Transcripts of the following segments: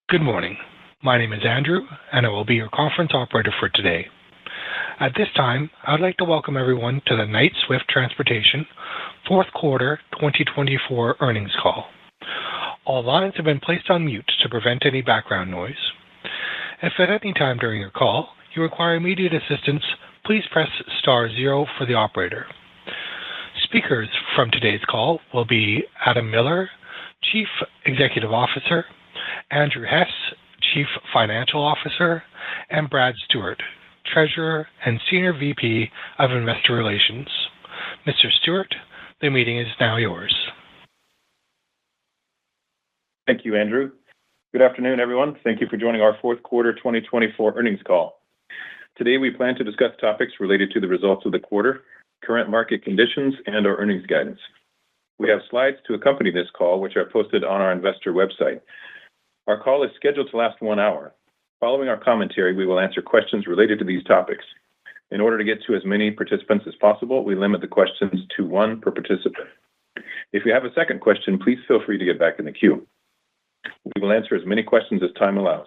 Good morning. My name is Andrew, and I will be your conference operator for today. At this time, I would like to welcome everyone to the Knight-Swift Transportation Fourth Quarter 2024 Earnings Call. All lines have been placed on mute to prevent any background noise. If at any time during your call you require immediate assistance, please press star zero for the operator. Speakers from today's call will be Adam Miller, Chief Executive Officer, Andrew Hess, Chief Financial Officer, and Brad Stewart, Treasurer and Senior VP of Investor Relations. Mr. Stewart, the meeting is now yours. Thank you, Andrew. Good afternoon, everyone. Thank you for joining our fourth quarter 2024 earnings call. Today, we plan to discuss topics related to the results of the quarter, current market conditions, and our earnings guidance. We have slides to accompany this call, which are posted on our investor website. Our call is scheduled to last 1 hour. Following our commentary, we will answer questions related to these topics. In order to get to as many participants as possible, we limit the questions to one per participant. If you have a second question, please feel free to get back in the queue. We will answer as many questions as time allows.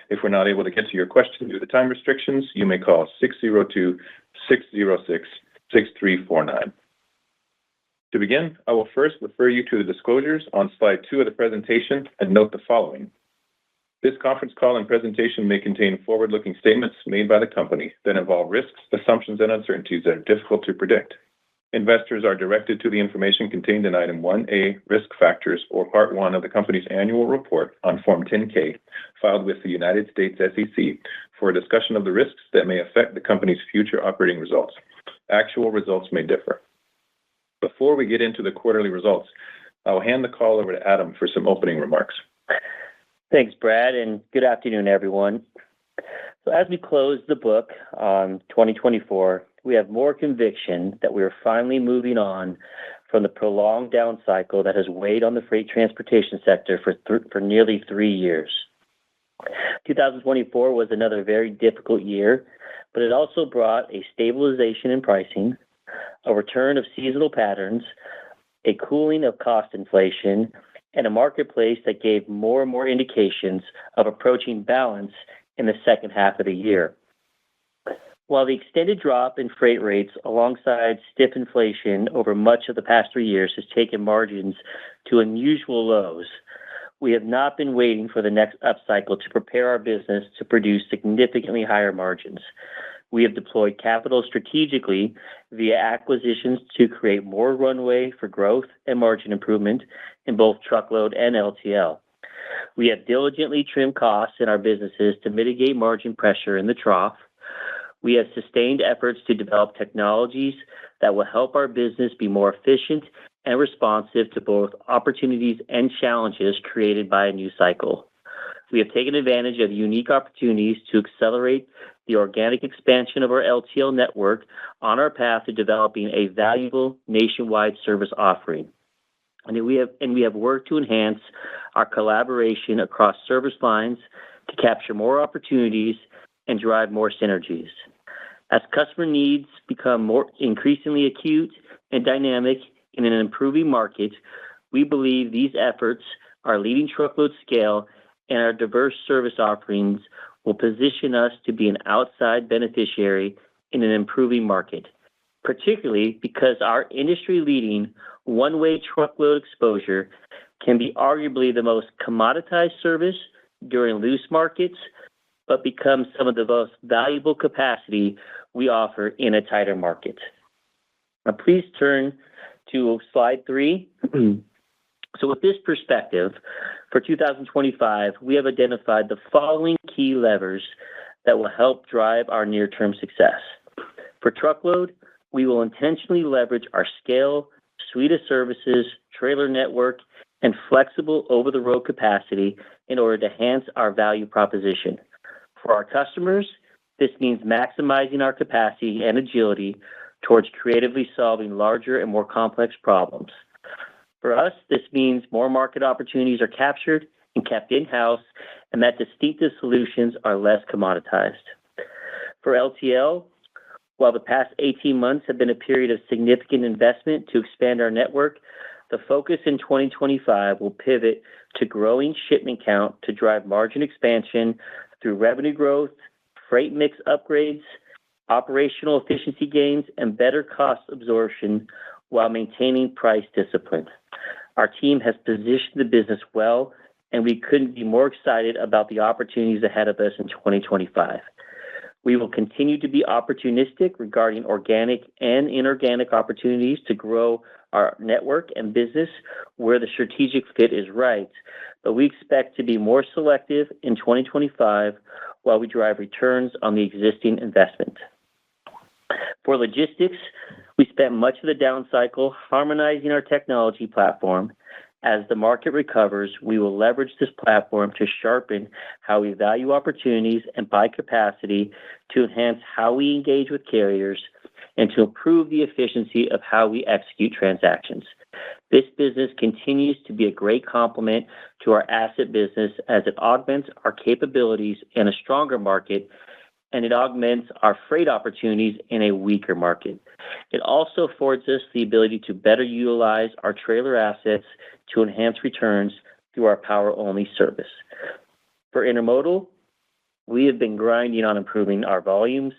If we're not able to get to your question due to time restrictions, you may call 602-606-6349. To begin, I will first refer you to the disclosures on slide 2 of the presentation and note the following. This conference call and presentation may contain forward-looking statements made by the company that involve risks, assumptions, and uncertainties that are difficult to predict. Investors are directed to the information contained in Item 1A, Risk Factors, or Part 1 of the company's annual report on Form 10-K, filed with the United States SEC, for a discussion of the risks that may affect the company's future operating results. Actual results may differ. Before we get into the quarterly results, I will hand the call over to Adam for some opening remarks. Thanks, Brad, and good afternoon, everyone. So as we close the book on 2024, we have more conviction that we are finally moving on from the prolonged down cycle that has weighed on the freight transportation sector for nearly 3 years. 2024 was another very difficult year, but it also brought a stabilization in pricing, a return of seasonal patterns, a cooling of cost inflation, and a marketplace that gave more and more indications of approaching balance in the second half of the year. While the extended drop in freight rates alongside stiff inflation over much of the past 3 years has taken margins to unusual lows, we have not been waiting for the next upcycle to prepare our business to produce significantly higher margins. We have deployed capital strategically via acquisitions to create more runway for growth and margin improvement in both truckload and LTL. We have diligently trimmed costs in our businesses to mitigate margin pressure in the trough. We have sustained efforts to develop technologies that will help our business be more efficient and responsive to both opportunities and challenges created by a new cycle. We have taken advantage of unique opportunities to accelerate the organic expansion of our LTL network on our path to developing a valuable nationwide service offering. And we have worked to enhance our collaboration across service lines to capture more opportunities and drive more synergies. As customer needs become more increasingly acute and dynamic in an improving market, we believe these efforts, our leading truckload scale, and our diverse service offerings will position us to be an outside beneficiary in an improving market, particularly because our industry-leading one-way truckload exposure can be arguably the most commoditized service during loose markets, but becomes some of the most valuable capacity we offer in a tighter market. Now, please turn to slide 3. So with this perspective, for 2025, we have identified the following key levers that will help drive our near-term success. For truckload, we will intentionally leverage our scale, suite of services, trailer network, and flexible over-the-road capacity in order to enhance our value proposition. For our customers, this means maximizing our capacity and agility towards creatively solving larger and more complex problems. For us, this means more market opportunities are captured and kept in-house, and that distinctive solutions are less commoditized. For LTL, while the past 18 months have been a period of significant investment to expand our network, the focus in 2025 will pivot to growing shipment count to drive margin expansion through revenue growth, freight mix upgrades, operational efficiency gains, and better cost absorption while maintaining price discipline. Our team has positioned the business well, and we couldn't be more excited about the opportunities ahead of us in 2025. We will continue to be opportunistic regarding organic and inorganic opportunities to grow our network and business where the strategic fit is right, but we expect to be more selective in 2025 while we drive returns on the existing investment. For logistics, we spent much of the down cycle harmonizing our technology platform. As the market recovers, we will leverage this platform to sharpen how we value opportunities and buy capacity to enhance how we engage with carriers and to improve the efficiency of how we execute transactions. This business continues to be a great complement to our asset business as it augments our capabilities in a stronger market, and it augments our freight opportunities in a weaker market. It also affords us the ability to better utilize our trailer assets to enhance returns through our power-only service. For intermodal, we have been grinding on improving our volumes,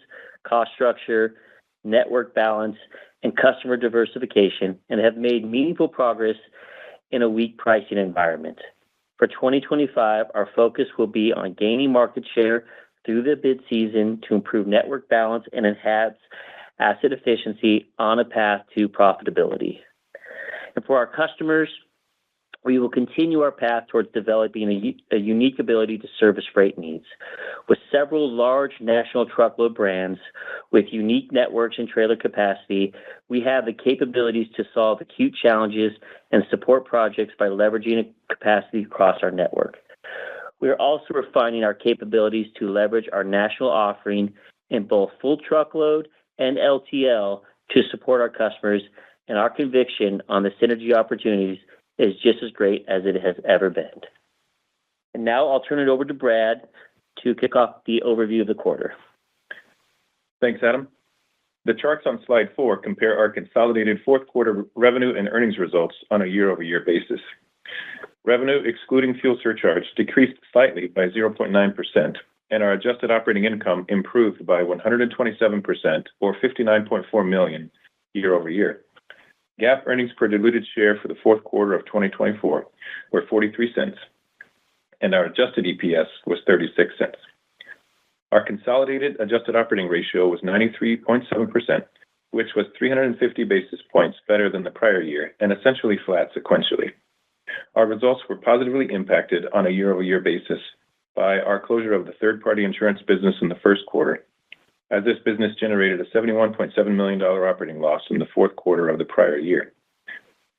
cost structure, network balance, and customer diversification, and have made meaningful progress in a weak pricing environment. For 2025, our focus will be on gaining market share through the bid season to improve network balance and enhance asset efficiency on a path to profitability. And for our customers, we will continue our path towards developing a unique ability to service freight needs. With several large national truckload brands with unique networks and trailer capacity, we have the capabilities to solve acute challenges and support projects by leveraging capacity across our network. We are also refining our capabilities to leverage our national offering in both full truckload and LTL to support our customers, and our conviction on the synergy opportunities is just as great as it has ever been. And now I'll turn it over to Brad to kick off the overview of the quarter. Thanks, Adam. The charts on slide 4 compare our consolidated fourth quarter revenue and earnings results on a year-over-year basis. Revenue, excluding fuel surcharge, decreased slightly by 0.9%, and our adjusted operating income improved by 127%, or $59.4 million, year-over-year. GAAP earnings per diluted share for the fourth quarter of 2024 were 43 cents, and our adjusted EPS was 36 cents. Our consolidated adjusted operating ratio was 93.7%, which was 350 basis points better than the prior year and essentially flat sequentially. Our results were positively impacted on a year-over-year basis by our closure of the third-party insurance business in the first quarter, as this business generated a $71.7 million operating loss in the fourth quarter of the prior year.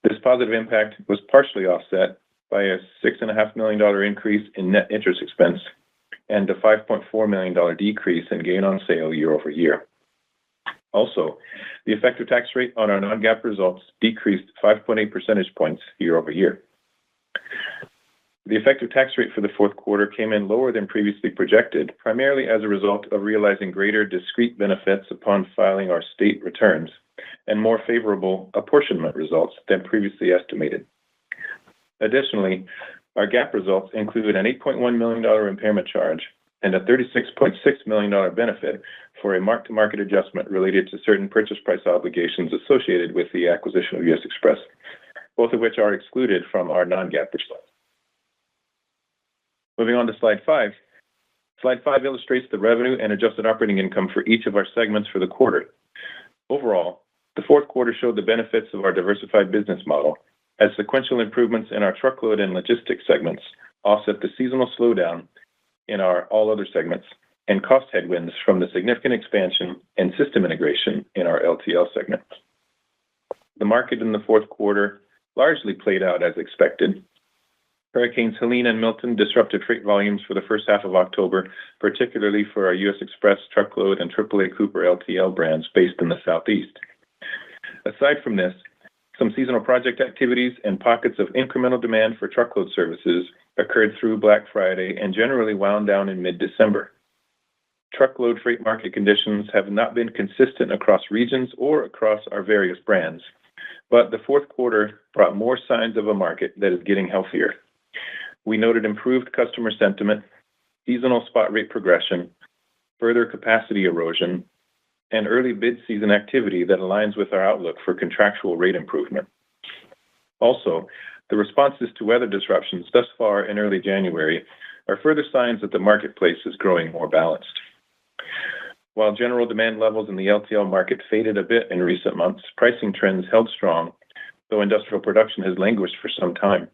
This positive impact was partially offset by a $6.5 million increase in net interest expense and a $5.4 million decrease in gain on sale year-over-year. Also, the effective tax rate on our non-GAAP results decreased 5.8 percentage points year-over-year. The effective tax rate for the fourth quarter came in lower than previously projected, primarily as a result of realizing greater discrete benefits upon filing our state returns and more favorable apportionment results than previously estimated. Additionally, our GAAP results include an $8.1 million impairment charge and a $36.6 million benefit for a mark-to-market adjustment related to certain purchase price obligations associated with the acquisition of U.S. Xpress, both of which are excluded from our non-GAAP results. Moving on to slide 5. Slide 5 illustrates the revenue and adjusted operating income for each of our segments for the quarter. Overall, the fourth quarter showed the benefits of our diversified business model, as sequential improvements in our truckload and logistics segments offset the seasonal slowdown in our all other segments and cost headwinds from the significant expansion and system integration in our LTL segment. The market in the fourth quarter largely played out as expected. Hurricanes Helene and Milton disrupted freight volumes for the first half of October, particularly for our U.S. Xpress truckload and AAA Cooper LTL brands based in the Southeast. Aside from this, some seasonal project activities and pockets of incremental demand for truckload services occurred through Black Friday and generally wound down in mid-December. Truckload freight market conditions have not been consistent across regions or across our various brands, but the fourth quarter brought more signs of a market that is getting healthier. we noted improved customer sentiment, seasonal spot rate progression, further capacity erosion, and early bid season activity that aligns with our outlook for contractual rate improvement. Also, the responses to weather disruptions thus far in early January are further signs that the marketplace is growing more balanced. While general demand levels in the LTL market faded a bit in recent months, pricing trends held strong, though industrial production has languished for some time.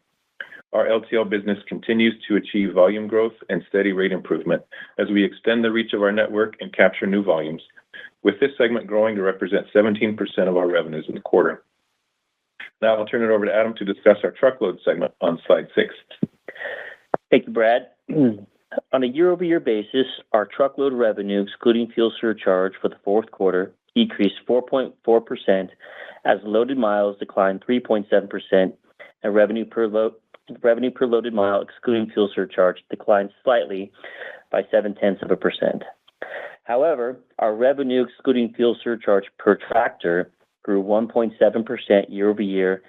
Our LTL business continues to achieve volume growth and steady rate improvement as we extend the reach of our network and capture new volumes, with this segment growing to represent 17% of our revenues in the quarter. Now I'll turn it over to Adam to discuss our truckload segment on slide 6. Thank you, Brad. On a year-over-year basis, our truckload revenue, excluding fuel surcharge for the fourth quarter, decreased 4.4% as loaded miles declined 3.7%, and revenue per loaded mile, excluding fuel surcharge, declined slightly by 0.7%. However, our revenue, excluding fuel surcharge per tractor, grew 1.7% year-over-year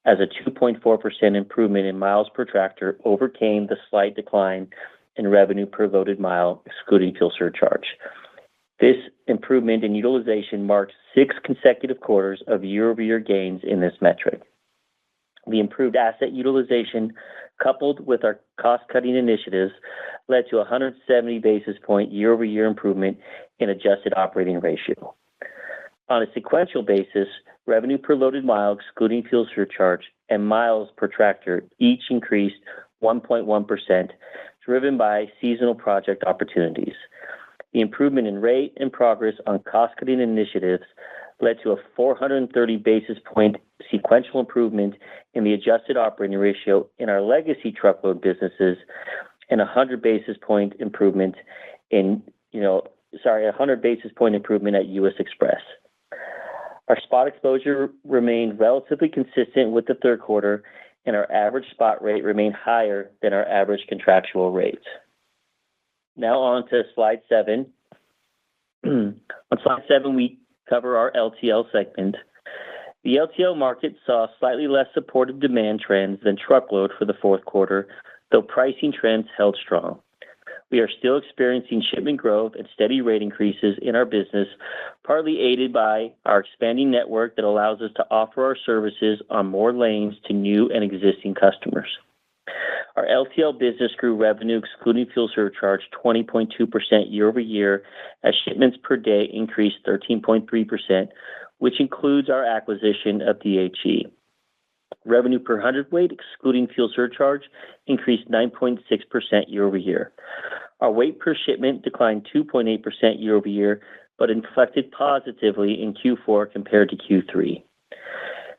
as a 2.4% improvement in miles per tractor overcame the slight decline in revenue per loaded mile, excluding fuel surcharge. This improvement in utilization marks 6 consecutive quarters of year-over-year gains in this metric. The improved asset utilization, coupled with our cost-cutting initiatives, led to a 170 basis point year-over-year improvement in adjusted operating ratio. On a sequential basis, revenue per loaded mile, excluding fuel surcharge, and miles per tractor each increased 1.1%, driven by seasonal project opportunities. The improvement in rate and progress on cost-cutting initiatives led to a 430 basis point sequential improvement in the adjusted operating ratio in our legacy truckload businesses and a 100 basis point improvement at U.S. Xpress. Our spot exposure remained relatively consistent with the third quarter, and our average spot rate remained higher than our average contractual rates. Now on to slide 7. On slide 7, we cover our LTL segment. The LTL market saw slightly less supportive demand trends than truckload for the fourth quarter, though pricing trends held strong. We are still experiencing shipment growth and steady rate increases in our business, partly aided by our expanding network that allows us to offer our services on more lanes to new and existing customers. Our LTL business grew revenue, excluding fuel surcharge, 20.2% year-over-year, as shipments per day increased 13.3%, which includes our acquisition of DHE. Revenue per hundredweight, excluding fuel surcharge, increased 9.6% year-over-year. Our weight per shipment declined 2.8% year-over-year, but inflected positively in Q4 compared to Q3.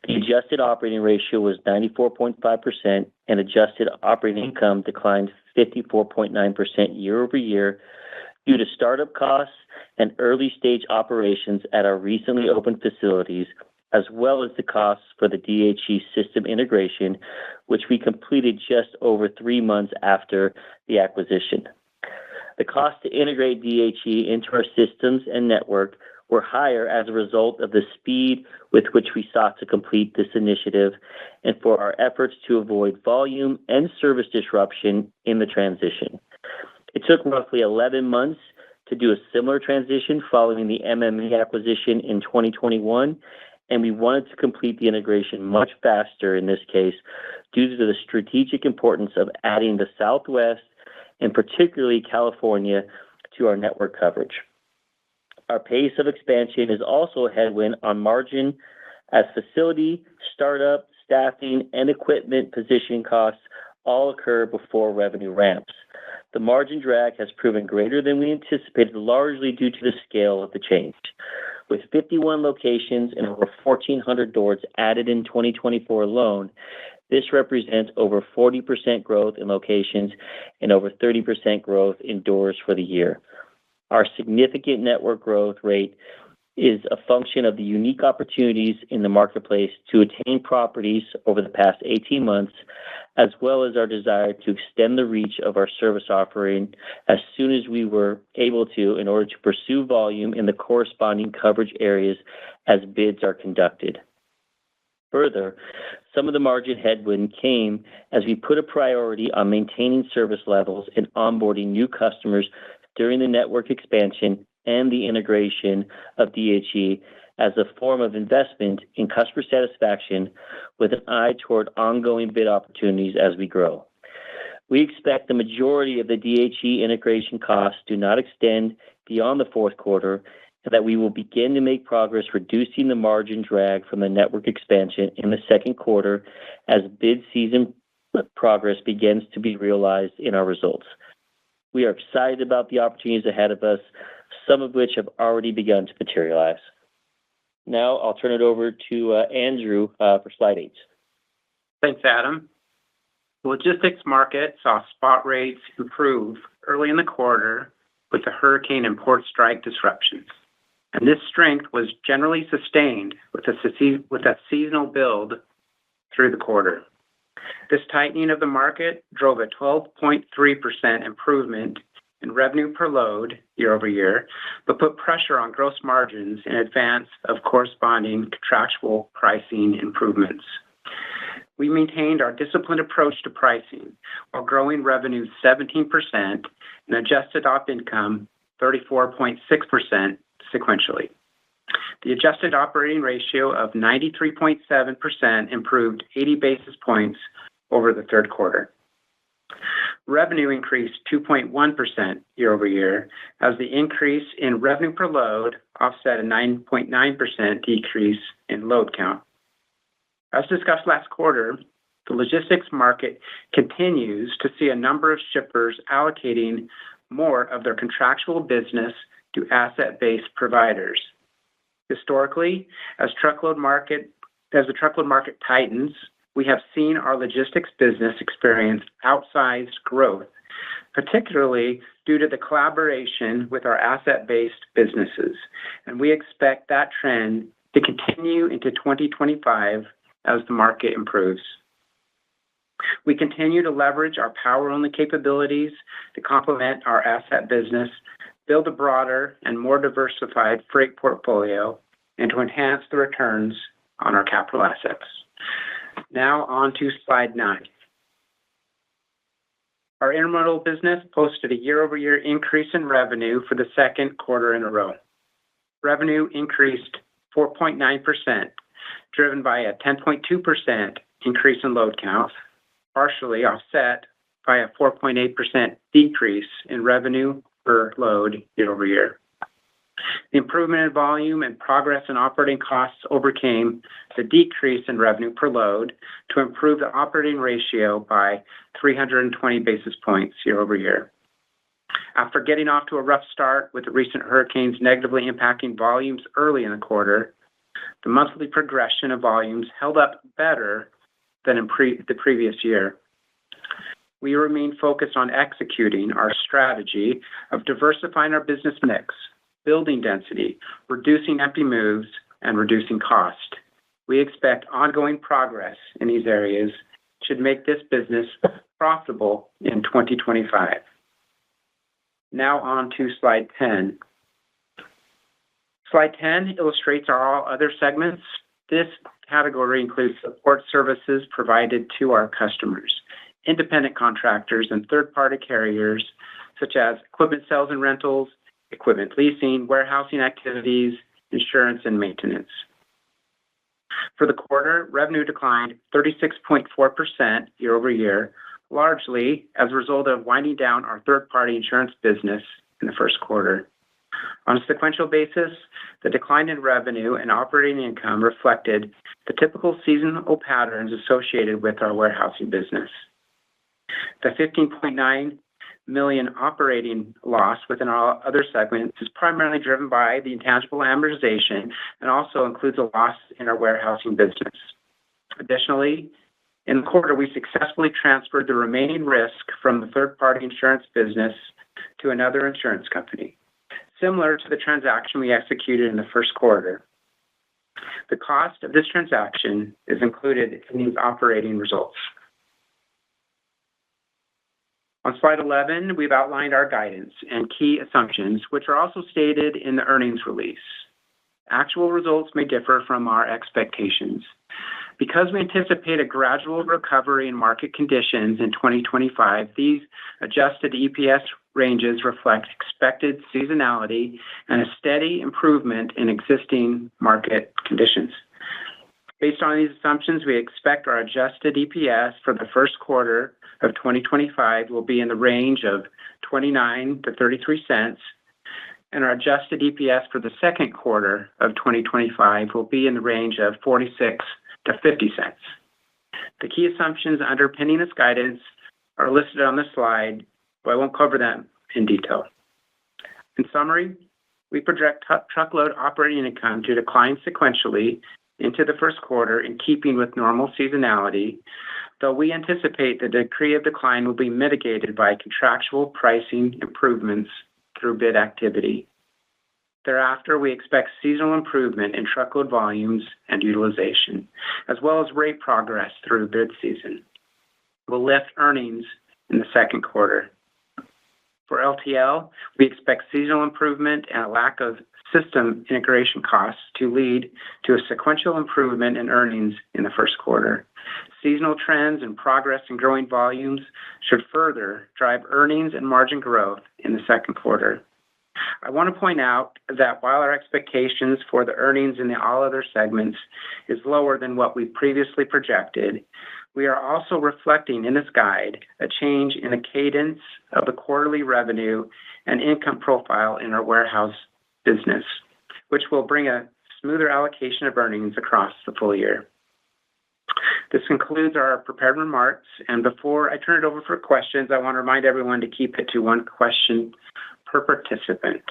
The adjusted operating ratio was 94.5%, and adjusted operating income declined 54.9% year-over-year due to startup costs and early-stage operations at our recently opened facilities, as well as the costs for the DHE system integration, which we completed just over 3 months after the acquisition. The cost to integrate DHE into our systems and network were higher as a result of the speed with which we sought to complete this initiative and for our efforts to avoid volume and service disruption in the transition. It took roughly 11 months to do a similar transition following the MME acquisition in 2021, and we wanted to complete the integration much faster in this case due to the strategic importance of adding the Southwest and particularly California to our network coverage. Our pace of expansion is also a headwind on margin as facility, startup, staffing, and equipment positioning costs all occur before revenue ramps. The margin drag has proven greater than we anticipated, largely due to the scale of the change. With 51 locations and over 1,400 doors added in 2024 alone, this represents over 40% growth in locations and over 30% growth in doors for the year. Our significant network growth rate is a function of the unique opportunities in the marketplace to attain properties over the past 18 months, as well as our desire to extend the reach of our service offering as soon as we were able to in order to pursue volume in the corresponding coverage areas as bids are conducted. Further, some of the margin headwind came as we put a priority on maintaining service levels and onboarding new customers during the network expansion and the integration of DHE as a form of investment in customer satisfaction with an eye toward ongoing bid opportunities as we grow. We expect the majority of the DHE integration costs do not extend beyond the fourth quarter, and that we will begin to make progress reducing the margin drag from the network expansion in the second quarter as bid season progress begins to be realized in our results. We are excited about the opportunities ahead of us, some of which have already begun to materialize. Now I'll turn it over to Andrew for slide 8. Thanks, Adam. The logistics market saw spot rates improve early in the quarter with the hurricane and port strike disruptions. And this strength was generally sustained with a seasonal build through the quarter. This tightening of the market drove a 12.3% improvement in revenue per load year over year, but put pressure on gross margins in advance of corresponding contractual pricing improvements. We maintained our disciplined approach to pricing while growing revenue 17% and adjusted op income 34.6% sequentially. The adjusted operating ratio of 93.7% improved 80 basis points over the third quarter. Revenue increased 2.1% year over year as the increase in revenue per load offset a 9.9% decrease in load count. As discussed last quarter, the logistics market continues to see a number of shippers allocating more of their contractual business to asset-based providers. Historically, as the truckload market tightens, we have seen our logistics business experience outsized growth, particularly due to the collaboration with our asset-based businesses, and we expect that trend to continue into 2025 as the market improves. We continue to leverage our power-only capabilities to complement our asset business, build a broader and more diversified freight portfolio, and to enhance the returns on our capital assets. Now on to slide 9. Our intermodal business posted a year-over-year increase in revenue for the second quarter in a row. Revenue increased 4.9%, driven by a 10.2% increase in load count, partially offset by a 4.8% decrease in revenue per load year over year. The improvement in volume and progress in operating costs overcame the decrease in revenue per load to improve the operating ratio by 320 basis points year over year. After getting off to a rough start with the recent hurricanes negatively impacting volumes early in the quarter, the monthly progression of volumes held up better than in the previous year. We remain focused on executing our strategy of diversifying our business mix, building density, reducing empty moves, and reducing cost. We expect ongoing progress in these areas should make this business profitable in 2025. Now on to slide 10. Slide 10 illustrates our all other segments. This category includes support services provided to our customers, independent contractors, and third-party carriers, such as equipment sales and rentals, equipment leasing, warehousing activities, insurance, and maintenance. For the quarter, revenue declined 36.4% year over year, largely as a result of winding down our third-party insurance business in the first quarter. On a sequential basis, the decline in revenue and operating income reflected the typical seasonal patterns associated with our warehousing business. The $15.9 million operating loss within our other segments is primarily driven by the intangible amortization and also includes a loss in our warehousing business. Additionally, in the quarter, we successfully transferred the remaining risk from the third-party insurance business to another insurance company, similar to the transaction we executed in the first quarter. The cost of this transaction is included in these operating results. On slide 11, we've outlined our guidance and key assumptions, which are also stated in the earnings release. Actual results may differ from our expectations. Because we anticipate a gradual recovery in market conditions in 2025, these adjusted EPS ranges reflect expected seasonality and a steady improvement in existing market conditions. Based on these assumptions, we expect our adjusted EPS for the first quarter of 2025 will be in the range of 29 to 33 cents, and our adjusted EPS for the second quarter of 2025 will be in the range of 46 to 50 cents. The key assumptions underpinning this guidance are listed on the slide, but I won't cover them in detail. In summary, we project truckload operating income to decline sequentially into the first quarter in keeping with normal seasonality, though we anticipate the degree of decline will be mitigated by contractual pricing improvements through bid activity. Thereafter, we expect seasonal improvement in truckload volumes and utilization, as well as rate progress through bid season. We'll lift earnings in the second quarter. For LTL, we expect seasonal improvement and a lack of system integration costs to lead to a sequential improvement in earnings in the first quarter. Seasonal trends and progress in growing volumes should further drive earnings and margin growth in the second quarter. I want to point out that while our expectations for the earnings in the all other segments is lower than what we previously projected, we are also reflecting in this guide a change in the cadence of the quarterly revenue and income profile in our warehouse business, which will bring a smoother allocation of earnings across the full year. This concludes our prepared remarks, and before I turn it over for questions, I want to remind everyone to keep it to one question per participant.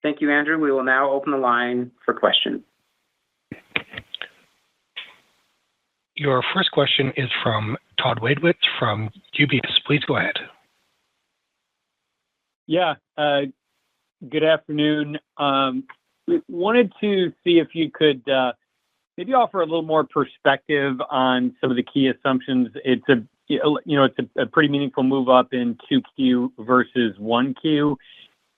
Thank you, Andrew. We will now open the line for questions. Your first question is from Todd Wadewitz from UBS. Please go ahead. Yeah, good afternoon. Wanted to see if you could maybe offer a little more perspective on some of the key assumptions. It's a pretty meaningful move up in 2Q versus 1Q.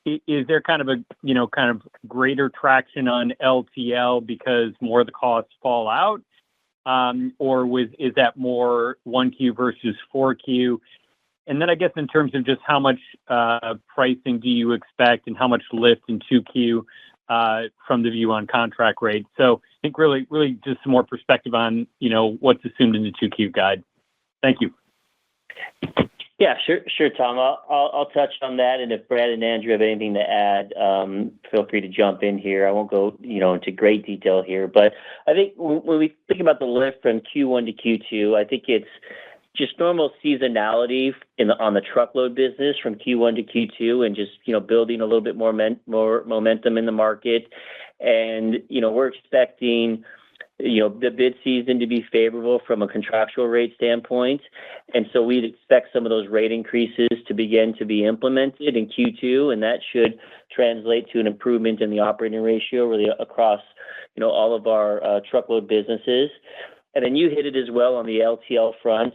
Is there kind of greater traction on LTL because more of the costs fall out? Or is that more 1Q versus 4Q? And then I guess in terms of just how much pricing do you expect and how much lift in 2Q from the view on contract rates? So I think really just some more perspective on, what's assumed in the 2Q guide. Thank you. Yeah, sure, Tom. I'll touch on that, and if Brad and Andrew have anything to add, feel free to jump in here. I won't go, into great detail here, but I think when we think about the lift from Q1 to Q2, I think it's just normal seasonality on the truckload business from Q1 to Q2, and just building a little bit more momentum in the market, and we're expecting the bid season to be favorable from a contractual rate standpoint. And so we'd expect some of those rate increases to begin to be implemented in Q2, and that should translate to an improvement in the operating ratio really across, all of our truckload businesses. And then you hit it as well on the LTL front.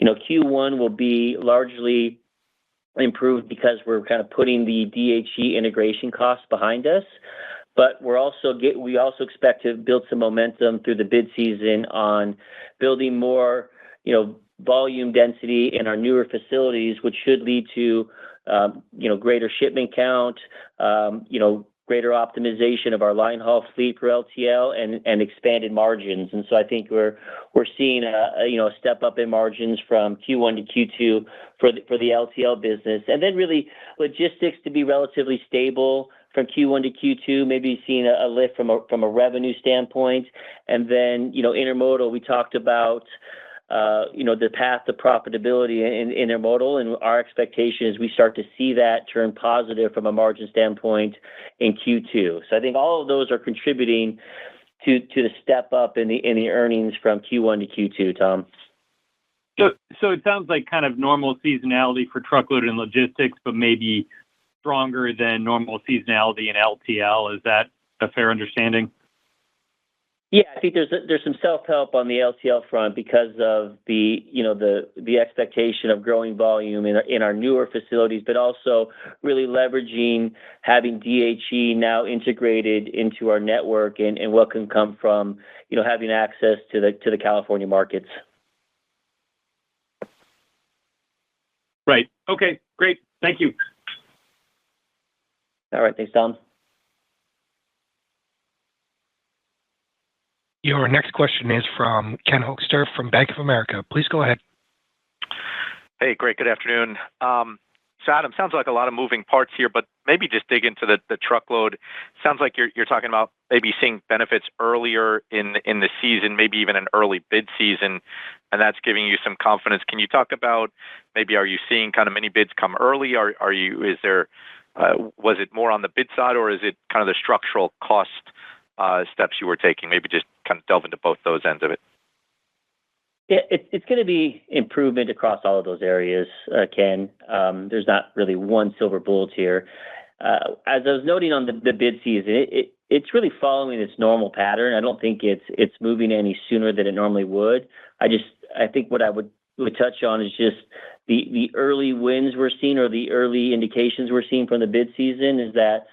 Q1 will be largely improved because we're kind of putting the DHE integration costs behind us. But we also expect to build some momentum through the bid season on building more, volume density in our newer facilities, which should lead to, greater shipment count, greater optimization of our line haul fleet for LTL, and expanded margins. And so I think we're seeing a step up in margins from Q1 to Q2 for the LTL business, and then really logistics to be relatively stable from Q1 to Q2, maybe seeing a lift from a revenue standpoint. And then, intermodal, we talked about, the path to profitability in intermodal, and our expectation is we start to see that turn positive from a margin standpoint in Q2. So I think all of those are contributing to the step up in the earnings from Q1 to Q2, Tom. So it sounds like kind of normal seasonality for truckload and logistics, but maybe stronger than normal seasonality in LTL. Is that a fair understanding? Yeah, I think there's some self-help on the LTL front because of the expectation of growing volume in our newer facilities, but also really leveraging having DHE now integrated into our network and what can come from having access to the California markets. Right. Okay. Great. Thank you. All right. Thanks, Tom. Your next question is from Ken Hoexter from Bank of America. Please go ahead. Hey, great. Good afternoon. So Adam, sounds like a lot of moving parts here, but maybe just dig into the truckload. Sounds like you're talking about maybe seeing benefits earlier in the season, maybe even an early bid season, and that's giving you some confidence. Can you talk about maybe are you seeing kind of mini bids come early? Was it more on the bid side, or is it kind of the structural cost steps you were taking? Maybe just kind of delve into both those ends of it. Yeah, it's going to be improvement across all of those areas, Ken. There's not really one silver bullet here. As I was noting on the bid season, it's really following its normal pattern. I don't think it's moving any sooner than it normally would. I think what I would touch on is just the early wins we're seeing, or the early indications we're seeing from the bid season, is that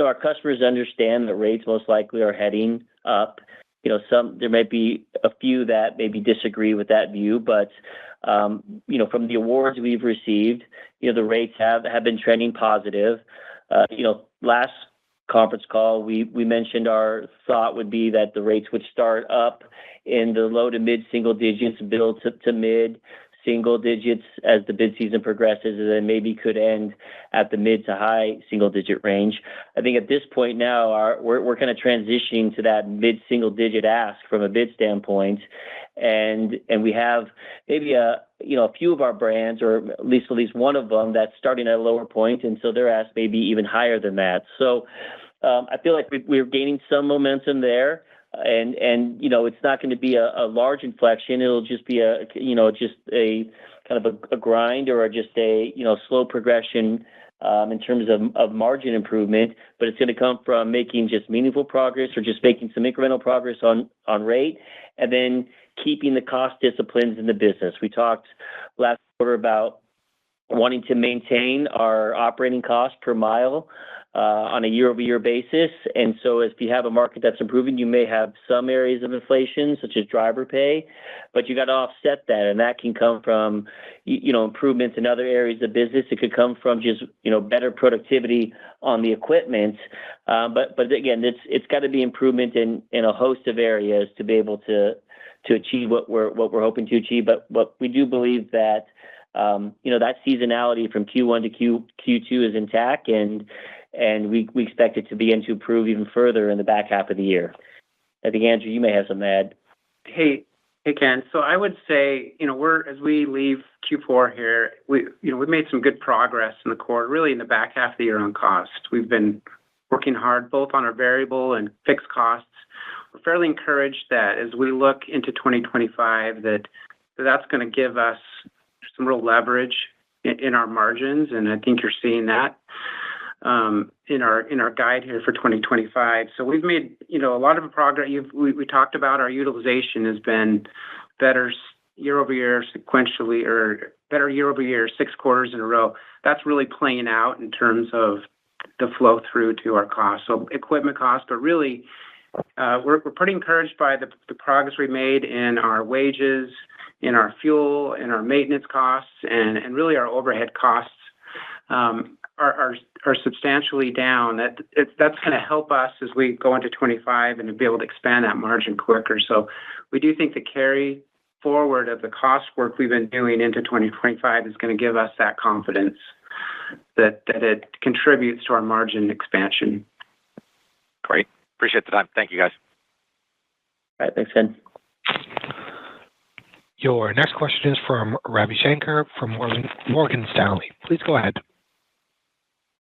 our customers understand that rates most likely are heading up. There might be a few that maybe disagree with that view, but from the awards we've received, the rates have been trending positive. Last conference call, we mentioned our thought would be that the rates would start up in the low to mid single digits, build to mid single digits as the bid season progresses, and then maybe could end at the mid to high single digit range. I think at this point now, we're kind of transitioning to that mid single digit ask from a bid standpoint, and we have maybe a few of our brands, or at least one of them, that's starting at a lower point, and so their ask may be even higher than that. So I feel like we're gaining some momentum there. And it's not going to be a large inflection. It'll just be a kind of a grind, or just a slow progression in terms of margin improvement. But it's going to come from making just meaningful progress, or just making some incremental progress on rate, and then keeping the cost disciplines in the business. We talked last quarter about wanting to maintain our operating cost per mile on a year-over-year basis. And so if you have a market that's improving, you may have some areas of inflation, such as driver pay, but you got to offset that. And that can come from, improvements in other areas of business. It could come from just, better productivity on the equipment. But again, it's got to be improvement in a host of areas to be able to achieve what we're hoping to achieve. But we do believe that, that seasonality from Q1 to Q2 is intact, and we expect it to begin to improve even further in the back half of the year. I think, Andrew, you may have some to add. Hey, Ken. So I would say, as we leave Q4 here, we've made some good progress in the quarter, really in the back half of the year on cost. We've been working hard both on our variable and fixed costs. We're fairly encouraged that as we look into 2025, that's going to give us some real leverage in our margins, and I think you're seeing that in our guide here for 2025. So we've made a lot of progress. We talked about our utilization has been better year over year sequentially, or better year over year 6 quarters in a row. That's really playing out in terms of the flow through to our costs. So equipment costs, but really we're pretty encouraged by the progress we made in our wages, in our fuel, in our maintenance costs, and really our overhead costs are substantially down. That's going to help us as we go into 25 and to be able to expand that margin quicker. So we do think the carry forward of the cost work we've been doing into 2025 is going to give us that confidence that it contributes to our margin expansion. Great. Appreciate the time. Thank you, guys. All right. Thanks, Ken. Your next question is from Ravi Shanker from Morgan Stanley. Please go ahead.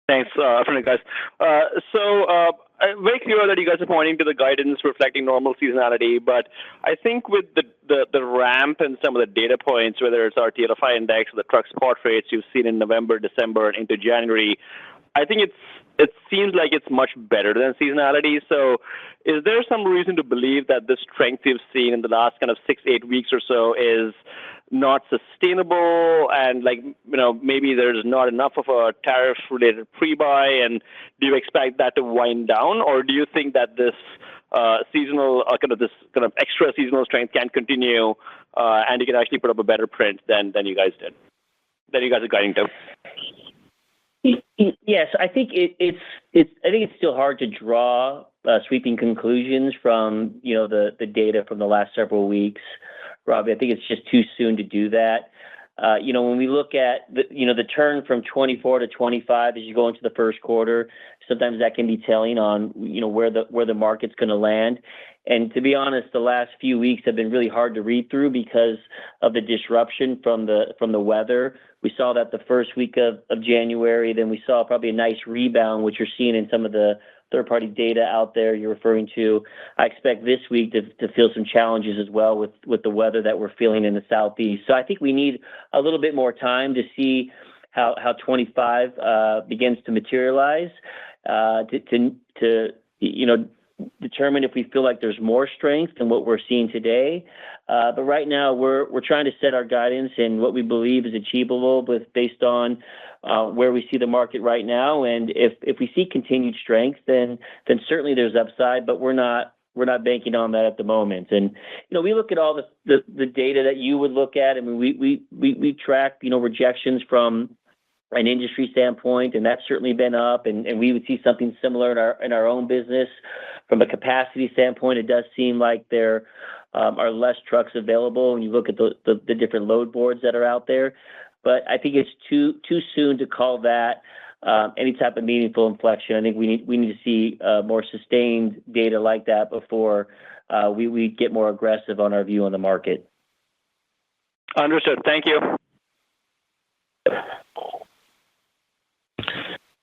Thanks, afternoon, guys. Very clear that you guys are pointing to the guidance reflecting normal seasonality, but I think with the ramp and some of the data points, whether it's our TLFI index or the truck spot rates you've seen in November, December, and into January, I think it seems like it's much better than seasonality. So is there some reason to believe that the strength you've seen in the last kind of 6-8 weeks or so is not sustainable, and maybe there's not enough of a tariff related pre-buy, and do you expect that to wind down, or do you think that this seasonal this kind of extra seasonal strength can continue, and you can actually put up a better print than you guys did, than you guys are guiding to? Yes, I think it's still hard to draw sweeping conclusions from the data from the last several weeks, Robbie. I think it's just too soon to do that. When we look at the turn from 24 to 25 as you go into the first quarter, sometimes that can be telling on where the market's going to land. And to be honest, the last few weeks have been really hard to read through because of the disruption from the weather. We saw that the first week of January, then we saw probably a nice rebound, which you're seeing in some of the third-party data out there you're referring to. I expect this week to feel some challenges as well with the weather that we're feeling in the Southeast. So I think we need a little bit more time to see how 25 begins to materialize, to determine if we feel like there's more strength than what we're seeing today. But right now we're trying to set our guidance in what we believe is achievable based on where we see the market right now. And if we see continued strength, then certainly there's upside, but we're not banking on that at the moment. And we look at all the data that you would look at. I mean, we track rejections from an industry standpoint, and that's certainly been up, and we would see something similar in our own business. From a capacity standpoint, it does seem like there are less trucks available when you look at the different load boards that are out there. But I think it's too soon to call that any type of meaningful inflection. I think we need to see more sustained data like that before we get more aggressive on our view on the market. Understood. Thank you.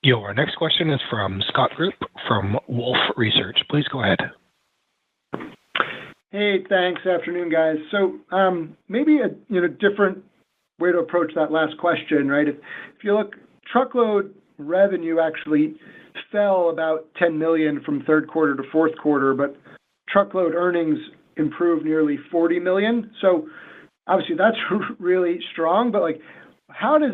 Your next question is from Scott Group from Wolfe Research. Please go ahead. Hey, thanks. Afternoon, guys. So maybe a different way to approach that last question, right? If you look, truckload revenue actually fell about $10 million from third quarter to fourth quarter, but truckload earnings improved nearly $40 million. So obviously that's really strong, but how does,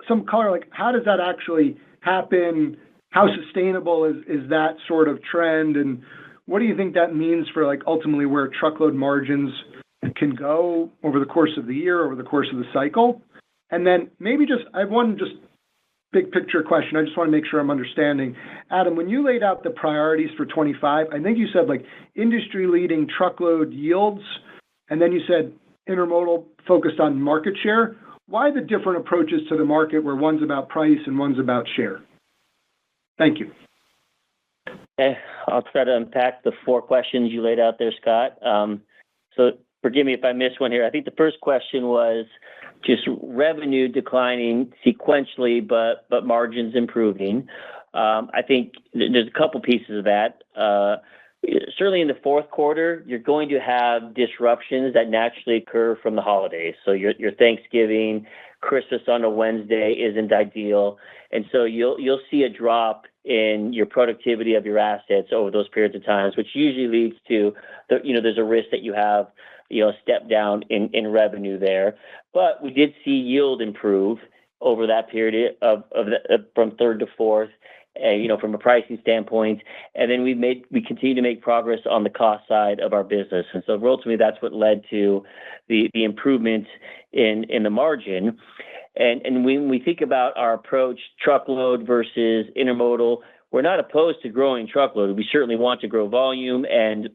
some color, how does that actually happen? How sustainable is that sort of trend? And what do you think that means for ultimately where truckload margins can go over the course of the year, over the course of the cycle? And then maybe I have one big picture question. I just want to make sure I'm understanding. Adam, when you laid out the priorities for 25, I think you said industry leading truckload yields, and then you said intermodal focused on market share. Why the different approaches to the market where one's about price and one's about share? Thank you. Okay, I'll try to unpack the 4 questions you laid out there, Scott. So forgive me if I missed one here. I think the first question was just revenue declining sequentially, but margins improving. I think there's a couple pieces of that. Certainly in the fourth quarter, you're going to have disruptions that naturally occur from the holidays. So your Thanksgiving, Christmas on a Wednesday isn't ideal. And so you'll see a drop in your productivity of your assets over those periods of times, which usually leads to, there's a risk that you have, a step down in revenue there. But we did see yield improve over that period from third to fourth. From a pricing standpoint, and then we continue to make progress on the cost side of our business, and so ultimately that's what led to the improvement in the margin. And when we think about our approach, truckload versus intermodal, we're not opposed to growing truckload. We certainly want to grow volume, and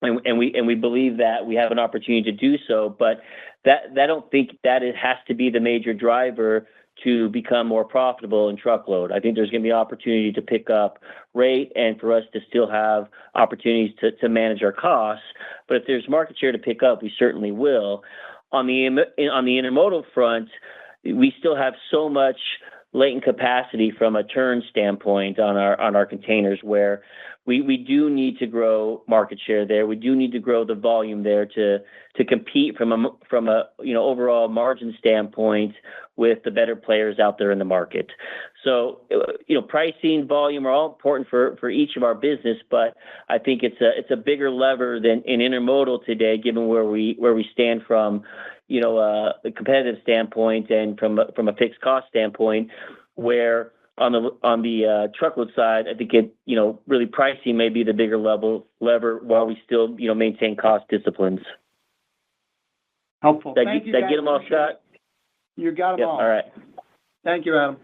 we believe that we have an opportunity to do so. But I don't think that it has to be the major driver to become more profitable in truckload. I think there's going to be opportunity to pick up rate and for us to still have opportunities to manage our costs. But if there's market share to pick up, we certainly will. On the intermodal front, we still have so much latent capacity from a turn standpoint on our containers, where we do need to grow market share there. We do need to grow the volume there to compete from a overall margin standpoint with the better players out there in the market. So pricing, volume are all important for each of our business, but I think it's a bigger lever than in intermodal today, given where we stand from a competitive standpoint and from a fixed cost standpoint, where on the truckload side, I think really pricing may be the bigger lever while we still maintain cost disciplines. Helpful. Did I get them all, Scott? You got them all. All right. Thank you, Adam.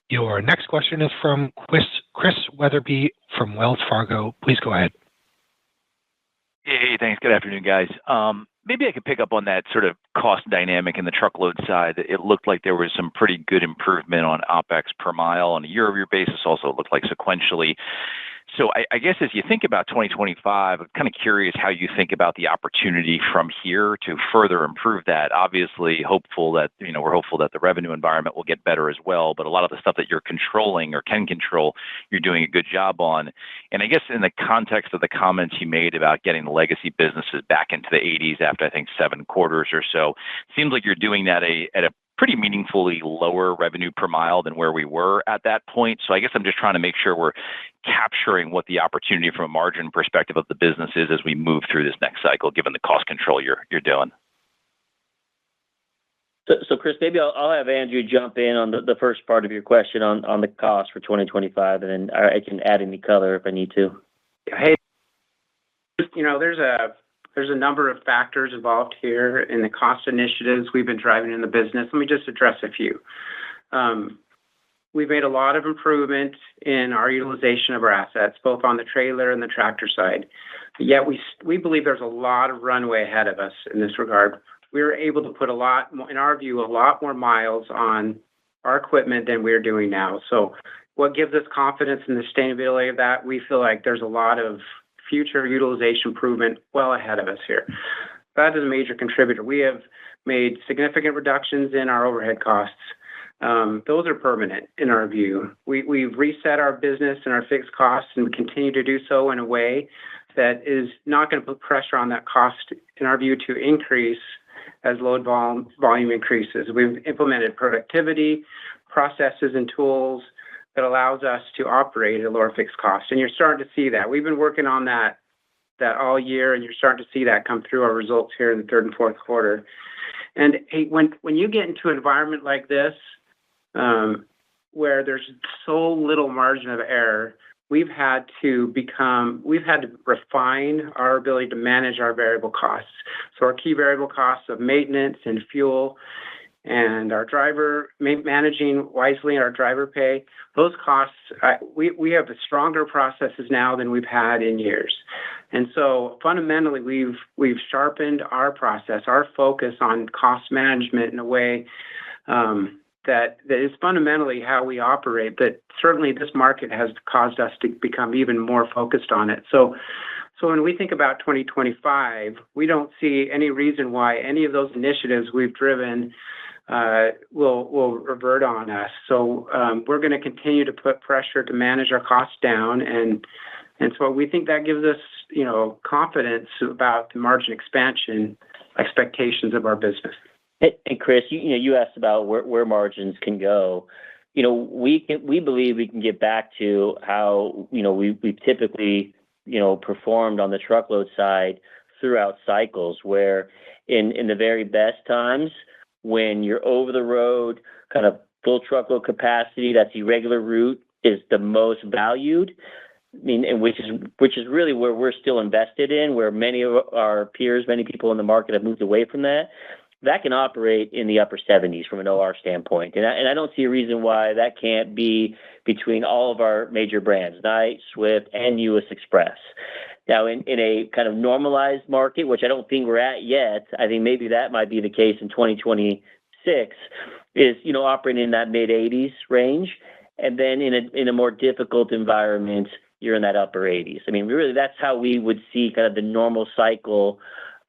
Your next question is from Chris Wetherbee from Wells Fargo. Please go ahead. Hey, thanks. Good afternoon, guys. Maybe I could pick up on that sort of cost dynamic in the truckload side. It looked like there was some pretty good improvement on OpEx per mile on a year-over-year basis. Also, it looked like sequentially. So I guess as you think about 2025, I'm kind of curious how you think about the opportunity from here to further improve that. Obviously, we're hopeful that the revenue environment will get better as well. But a lot of the stuff that you're controlling or can control, you're doing a good job on. And I guess in the context of the comments you made about getting the legacy businesses back into the 80s after, I think, 7 quarters or so, it seems like you're doing that at a pretty meaningfully lower revenue per mile than where we were at that point. So I guess I'm just trying to make sure we're capturing what the opportunity from a margin perspective of the business is as we move through this next cycle, given the cost control you're doing. So Chris, maybe I'll have Andrew jump in on the first part of your question on the cost for 2025, and then I can add any color if I need to. Hey, there's a number of factors involved here in the cost initiatives we've been driving in the business. Let me just address a few. We've made a lot of improvement in our utilization of our assets, both on the trailer and the tractor side. Yet we believe there's a lot of runway ahead of us in this regard. We were able to put a lot more miles on our equipment than we're doing now. So what gives us confidence in the sustainability of that? We feel like there's a lot of future utilization improvement well ahead of us here. That is a major contributor. We have made significant reductions in our overhead costs. Those are permanent in our view. We've reset our business and our fixed costs, and we continue to do so in a way that is not going to put pressure on that cost, in our view, to increase as load volume increases. We've implemented productivity processes and tools that allows us to operate at a lower fixed cost. And you're starting to see that. We've been working on that all year, and you're starting to see that come through our results here in the third and fourth quarter. And hey, when you get into an environment like this, where there's so little margin of error, we've had to refine our ability to manage our variable costs. So our key variable costs of maintenance and fuel, and our driver managing wisely our driver pay, those costs, we have stronger processes now than we've had in years. And so fundamentally, we've sharpened our process, our focus on cost management in a way that is fundamentally how we operate. But certainly this market has caused us to become even more focused on it. So when we think about 2025, we don't see any reason why any of those initiatives we've driven will revert on us. So we're going to continue to put pressure to manage our costs down, and so we think that gives us confidence about the margin expansion expectations of our business. And Chris, you asked about where margins can go. We believe we can get back to how we've typically performed on the truckload side throughout cycles, where in the very best times, when you're over the road, kind of full truckload capacity, that's irregular route is the most valued. I mean, and which is really where we're still invested in, where many of our peers, many people in the market have moved away from that. That can operate in the upper 70s from an OR standpoint. And I don't see a reason why that can't be between all of our major brands, Knight, Swift, and U.S. Express. Now, in a kind of normalized market, which I don't think we're at yet, I think maybe that might be the case in 2026, is, operating in that mid-80s range. And then in a more difficult environment, you're in that upper 80s. I mean, really, that's how we would see kind of the normal cycle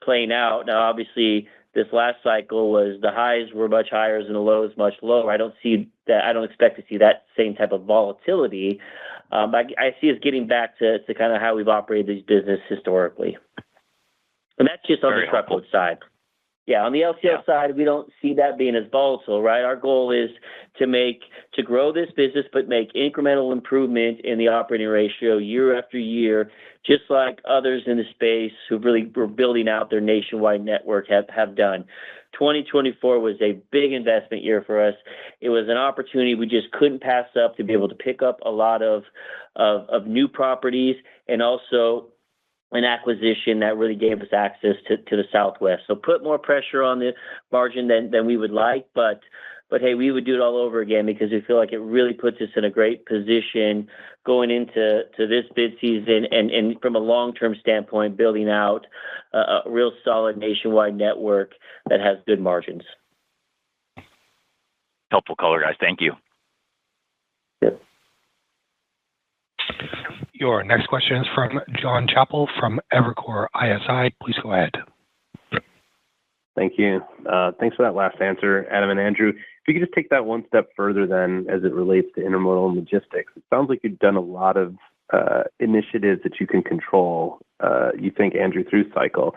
playing out. Now, obviously, this last cycle was the highs were much higher and the lows much lower. I don't see that. I don't expect to see that same type of volatility. I see us getting back to kind of how we've operated these business historically. And that's just on the truckload side. Yeah, on the LTL side, we don't see that being as volatile, right? Our goal is to grow this business, but make incremental improvement in the operating ratio year after year, just like others in the space who really were building out their nationwide network have done. 2024 was a big investment year for us. It was an opportunity we just couldn't pass up to be able to pick up a lot of new properties and also an acquisition that really gave us access to the Southwest. So put more pressure on the margin than we would like, but hey, we would do it all over again because we feel like it really puts us in a great position going into this bid season and from a long-term standpoint, building out a real solid nationwide network that has good margins. Helpful color, guys. Thank you. Yep. Your next question is from John Chappell from Evercore ISI. Please go ahead. Thank you. Thanks for that last answer, Adam and Andrew. If you could just take that one step further then as it relates to intermodal and logistics. It sounds like you've done a lot of initiatives that you can control, you think, Andrew, through cycle.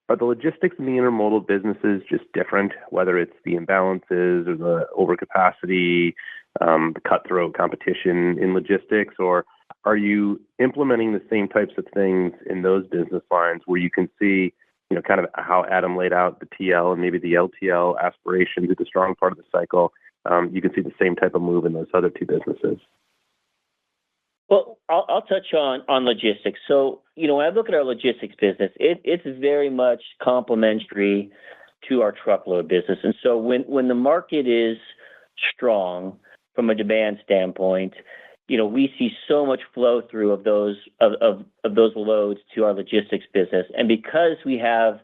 Are the logistics and the intermodal businesses just different, whether it's the imbalances or the overcapacity, the cutthroat competition in logistics, or are you implementing the same types of things in those business lines where you can see, kind of how Adam laid out the TL and maybe the LTL aspirations at the strong part of the cycle? You can see the same type of move in those other two businesses. Well, I'll touch on logistics. So, when I look at our logistics business, it's very much complementary to our truckload business. And so when the market is strong from a demand standpoint, we see so much flow through of those loads to our logistics business. And because we have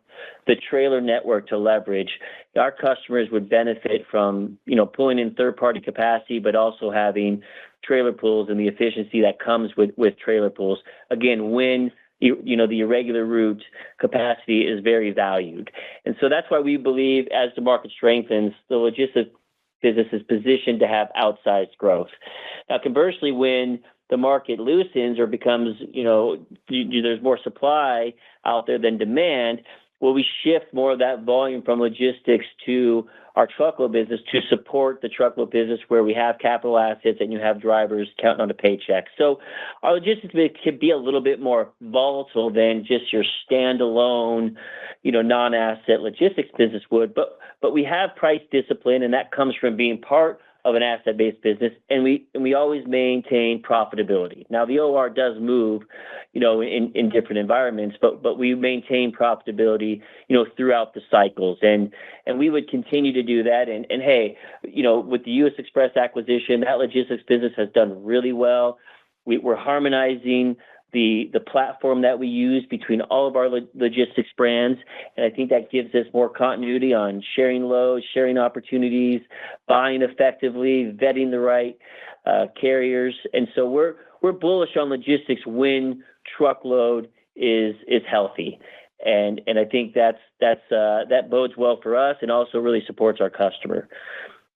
the trailer network to leverage, our customers would benefit from, pulling in third-party capacity, but also having trailer pools and the efficiency that comes with trailer pools. Again, when the irregular route capacity is very valued. And so that's why we believe as the market strengthens, the logistics business is positioned to have outsized growth. Now, conversely, when the market loosens or becomes, there's more supply out there than demand, well, we shift more of that volume from logistics to our truckload business to support the truckload business where we have capital assets and you have drivers counting on a paycheck. So our logistics can be a little bit more volatile than just your standalone, non-asset logistics business would. But we have price discipline, and that comes from being part of an asset-based business, and we always maintain profitability. Now, the OR does move, in different environments, but we maintain profitability, throughout the cycles, and we would continue to do that. And hey, with the U.S. Xpress acquisition, that logistics business has done really well. We're harmonizing the platform that we use between all of our logistics brands. And I think that gives us more continuity on sharing loads, sharing opportunities, buying effectively, vetting the right carriers. And so we're bullish on logistics when truckload is healthy. And I think that bodes well for us and also really supports our customer.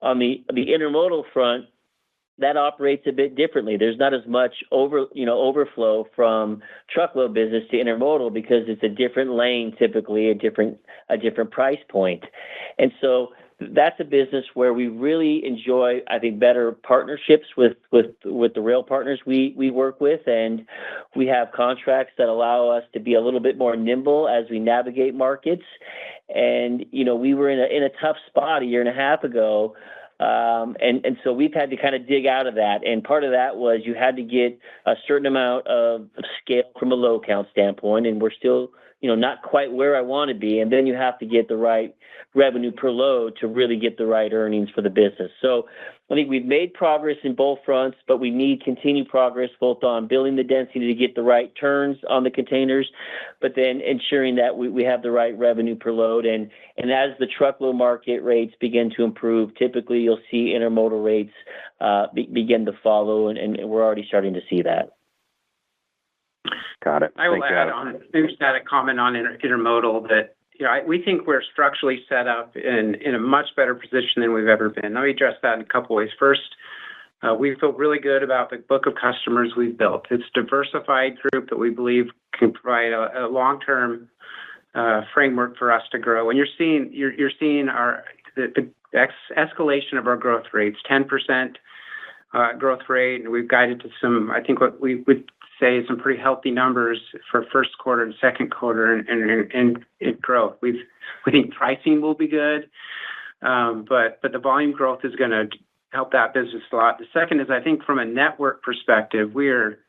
On the intermodal front, that operates a bit differently. There's not as much overflow from truckload business to intermodal because it's a different lane, typically a different price point. And so that's a business where we really enjoy, I think, better partnerships with the rail partners we work with, and we have contracts that allow us to be a little bit more nimble as we navigate markets. And we were in a tough spot a year and a half ago. And so we've had to kind of dig out of that. And part of that was you had to get a certain amount of scale from a low count standpoint, and we're still, not quite where I want to be. And then you have to get the right revenue per load to really get the right earnings for the business. So I think we've made progress in both fronts, but we need continued progress both on building the density to get the right turns on the containers, but then ensuring that we have the right revenue per load. And as the truckload market rates begin to improve, typically you'll see intermodal rates begin to follow, and we're already starting to see that. Got it. I will add on, maybe just add a comment on intermodal that, we think we're structurally set up in a much better position than we've ever been. Let me address that in a couple ways. First, we feel really good about the book of customers we've built. It's a diversified group that we believe can provide a long-term framework for us to grow. And you're seeing the escalation of our growth rates, 10% growth rate, and we've guided to some, I think what we would say, some pretty healthy numbers for first quarter and second quarter in growth. We think pricing will be good, but the volume growth is going to help that business a lot. The second is, I think from a network perspective, we're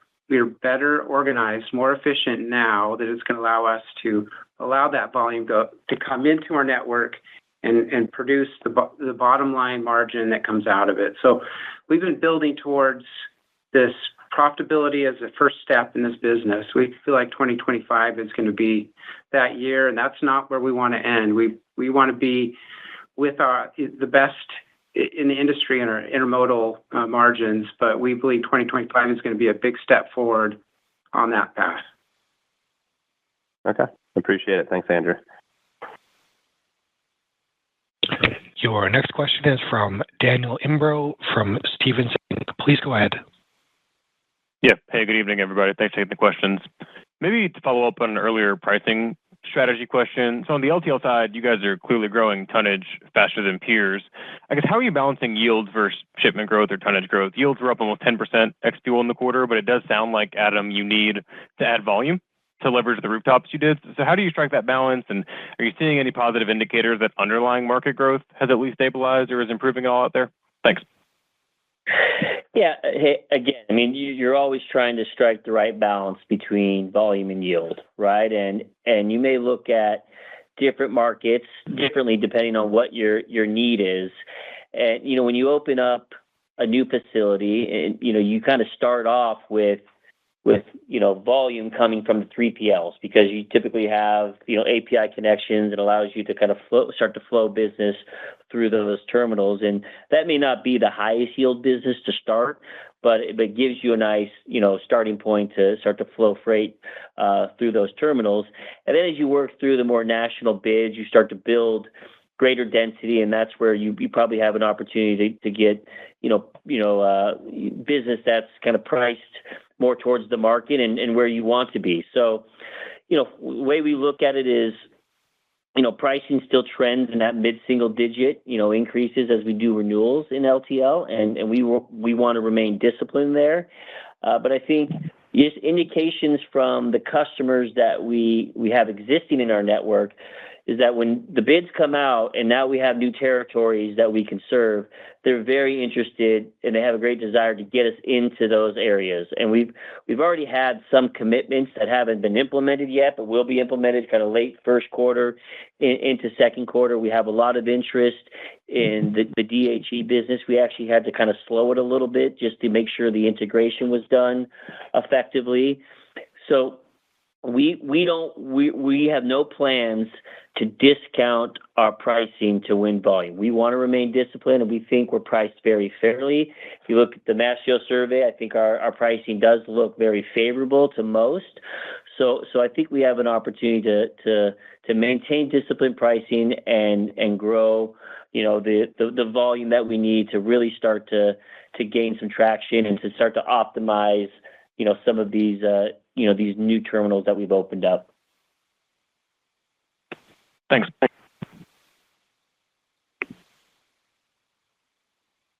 better organized, more efficient now that it's going to allow us to allow that volume to come into our network and produce the bottom line margin that comes out of it. So we've been building towards this profitability as a first step in this business. We feel like 2025 is going to be that year, and that's not where we want to end. We want to be with the best in the industry in our intermodal margins, but we believe 2025 is going to be a big step forward on that path. Okay, appreciate it. Thanks, Andrew. Your next question is from Daniel Imbro from Stephens Inc. Please go ahead. Yeah. Hey, good evening, everybody. Thanks for taking the questions. Maybe to follow up on an earlier pricing strategy question. So on the LTL side, you guys are clearly growing tonnage faster than peers. I guess, how are you balancing yield versus shipment growth or tonnage growth? Yields were up almost 10% ex-fuel in the quarter, but it does sound like, Adam, you need to add volume to leverage the rooftops you did. So how do you strike that balance? And are you seeing any positive indicators that underlying market growth has at least stabilized or is improving at all out there? Thanks. Yeah. Hey, again, I mean, you're always trying to strike the right balance between volume and yield, right? And you may look at different markets differently depending on what your need is. And, when you open up a new facility, and, you kind of start off with volume coming from the 3PLs because you typically have, API connections. It allows you to kind of start to flow business through those terminals. And that may not be the highest yield business to start, but it gives you a nice, starting point to start to flow freight through those terminals. And then as you work through the more national bids, you start to build greater density, and that's where you probably have an opportunity to get, business that's kind of priced more towards the market and where you want to be. So, the way we look at it is, pricing still trends in that mid-single digit, increases as we do renewals in LTL, and we want to remain disciplined there. But I think just indications from the customers that we have existing in our network is that when the bids come out and now we have new territories that we can serve, they're very interested and they have a great desire to get us into those areas. And we've already had some commitments that haven't been implemented yet, but will be implemented kind of late first quarter into second quarter. We have a lot of interest in the DHE business. We actually had to kind of slow it a little bit just to make sure the integration was done effectively. So we have no plans to discount our pricing to win volume. We want to remain disciplined, and we think we're priced very fairly. If you look at the Mastio survey, I think our pricing does look very favorable to most. So I think we have an opportunity to maintain disciplined pricing and grow, the volume that we need to really start to gain some traction and to start to optimize, some of these these new terminals that we've opened up. Thanks.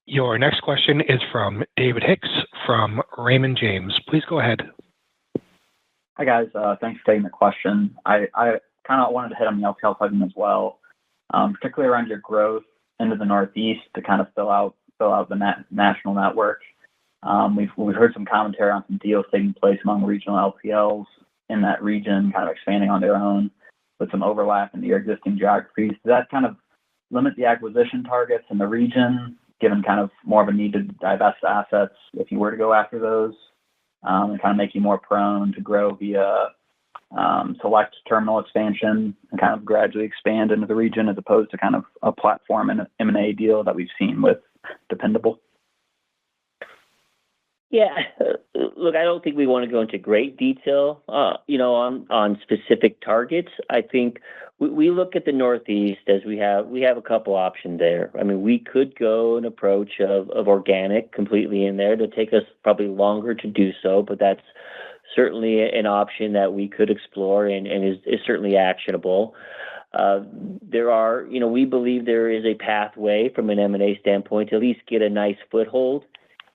Your next question is from David Hicks from Raymond James. Please go ahead. Hi, guys. Thanks for taking the question. I kind of wanted to hit on the LTL segment as well, particularly around your growth into the Northeast to kind of fill out the national network. We've heard some commentary on some deals taking place among regional LTLs in that region, kind of expanding on their own with some overlap in your existing geographies. Does that kind of limit the acquisition targets in the region, given kind of more of a need to divest assets if you were to go after those, and kind of make you more prone to grow via select terminal expansion and kind of gradually expand into the region as opposed to kind of a platform and an M&A deal that we've seen with Dependable? Yeah, look, I don't think we want to go into great detail, on specific targets. I think we look at the Northeast as we have a couple options there. I mean, we could go an approach of organic completely in there to take us probably longer to do so, but that's certainly an option that we could explore and is certainly actionable. We believe there is a pathway from an M&A standpoint to at least get a nice foothold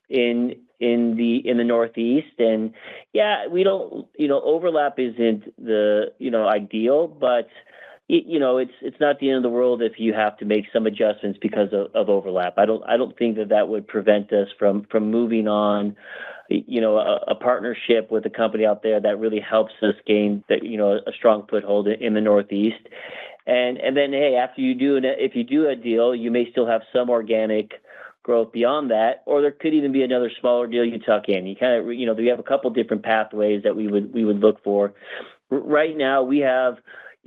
in the Northeast. And yeah, we don't, overlap isn't the, ideal, but it's not the end of the world if you have to make some adjustments because of overlap. I don't think that would prevent us from moving on, a partnership with a company out there that really helps us gain a strong foothold in the Northeast. And then, hey, after if you do a deal, you may still have some organic growth beyond that, or there could even be another smaller deal you tuck in. You kind of, we have a couple different pathways that we would look for. Right now, we have,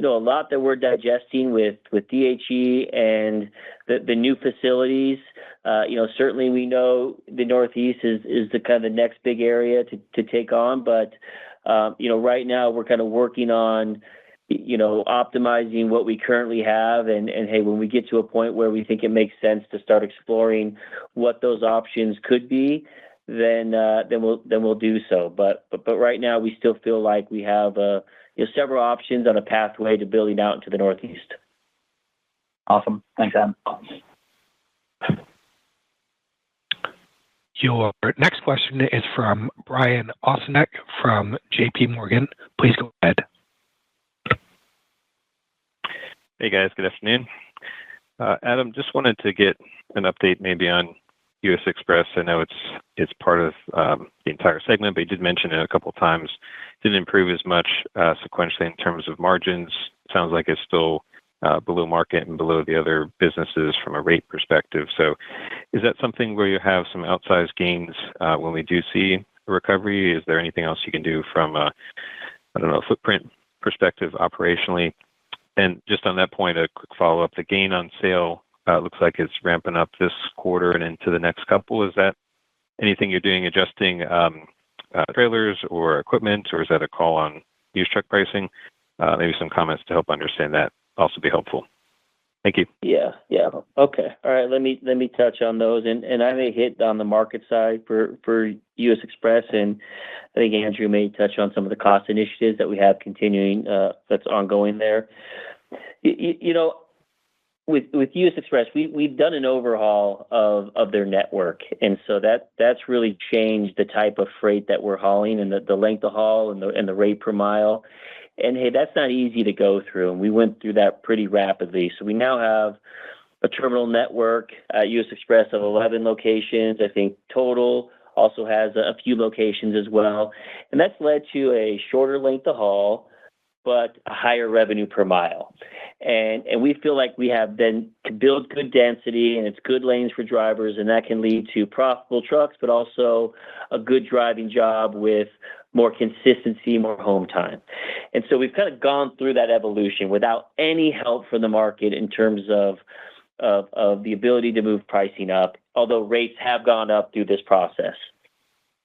a lot that we're digesting with DHE and the new facilities. Certainly we know the Northeast is the kind of the next big area to take on, but right now we're kind of working on optimizing what we currently have, and hey, when we get to a point where we think it makes sense to start exploring what those options could be, then we'll do so. But right now we still feel like we have several options on a pathway to building out into the Northeast. Awesome. Thanks, Adam. Your next question is from Brian Ossenbeck from JP Morgan. Please go ahead. Hey guys, good afternoon. Adam, just wanted to get an update maybe on US Express. I know it's part of the entire segment, but you did mention it a couple of times. Didn't improve as much sequentially in terms of margins. Sounds like it's still below market and below the other businesses from a rate perspective. So is that something where you have some outsized gains when we do see a recovery? Is there anything else you can do from a footprint perspective operationally? And just on that point, a quick follow-up. The gain on sale looks like it's ramping up this quarter and into the next couple. Is that anything you're doing, adjusting trailers or equipment, or is that a call on used truck pricing? Maybe some comments to help understand that also be helpful. Thank you. Yeah. Okay. All right. Let me touch on those, and I may hit on the market side for US Express, and I think Andrew may touch on some of the cost initiatives that we have continuing that's ongoing there. With US Express, we've done an overhaul of their network, and so that's really changed the type of freight that we're hauling and the length of haul and the rate per mile. And hey, that's not easy to go through, and we went through that pretty rapidly. So we now have a terminal network at US Express of 11 locations. I think total also has a few locations as well, and that's led to a shorter length of haul, but a higher revenue per mile. And we feel like we have then to build good density, and it's good lanes for drivers, and that can lead to profitable trucks, but also a good driving job with more consistency, more home time. And so we've kind of gone through that evolution without any help from the market in terms of the ability to move pricing up, although rates have gone up through this process.